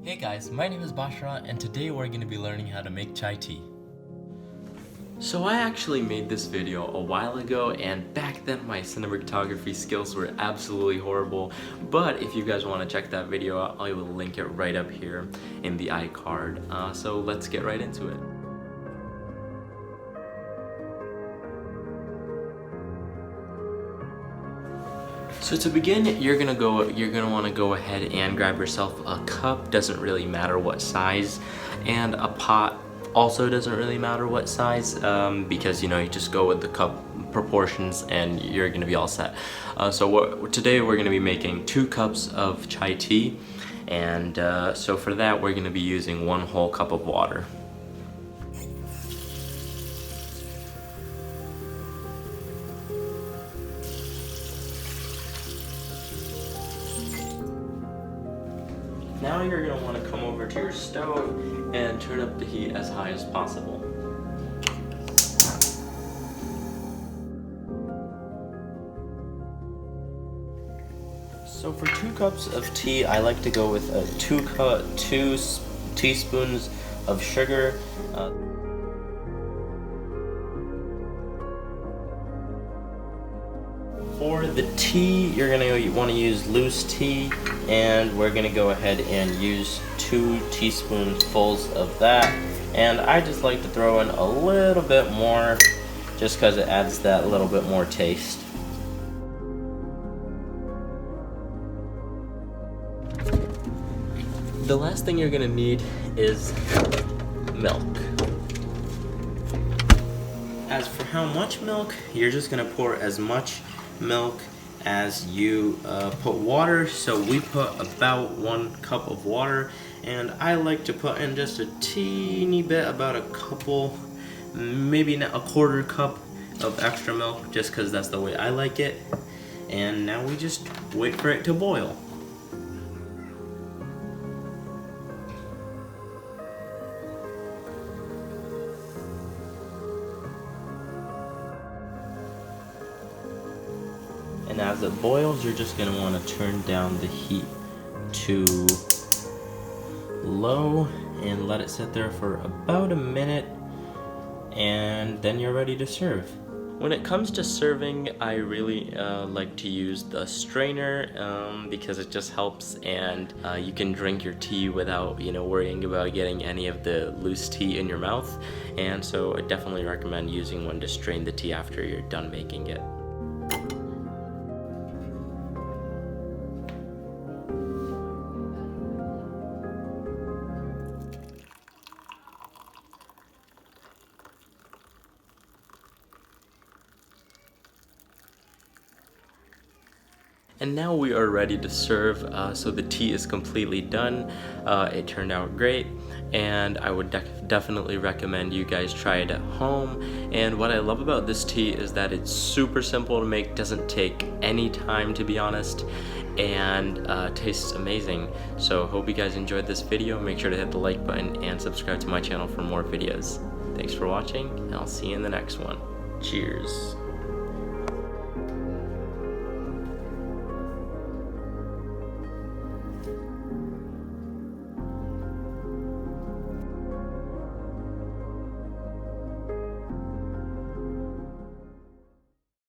Hey guys, my name is Bashra and today we're going to be learning how to make chai tea. So I actually made this video a while ago, and back then my cinematography skills were absolutely horrible, but if you guys want to check that video out, I will link it right up here in the iCard. So let's get right into it. So to begin, you're gonna want to go ahead and grab yourself a cup, doesn't really matter what size, and a pot also doesn't really matter what size, because you just go with the cup proportions and you're gonna be all set. Today we're gonna be making 2 cups of chai tea, and so for that we're gonna be using 1 whole cup of water. Now you're going to want to come over to your stove and turn up the heat as high as possible. So for 2 cups of tea, I like to go with 2 teaspoons of sugar. For the tea, you're going to want to use loose tea, and we're going to go ahead and use 2 teaspoonfuls of that. And I just like to throw in a little bit more just because it adds that little bit more taste. The last thing you're going to need is milk. As for how much milk, you're just going to pour as much milk as you put water. So we put about 1 cup of water, and I like to put in just a teeny bit, about a couple, maybe a 1/4 cup of extra milk, just because that's the way I like it. And now we just wait for it to boil. And as it boils, you're just going to want to turn down the heat to low and let it sit there for about a minute, and then you're ready to serve. When it comes to serving, I really like to use the strainer because it just helps, and you can drink your tea without worrying about getting any of the loose tea in your mouth. And so I definitely recommend using one to strain the tea after you're done making it. And now we are ready to serve. So the tea is completely done. It turned out great, and I would definitely recommend you guys try it at home. And what I love about this tea is that it's super simple to make, doesn't take any time, to be honest, and tastes amazing. So hope you guys enjoyed this video. Make sure to hit the like button and subscribe to my channel for more videos. Thanks for watching, and I'll see you in the next one. Cheers.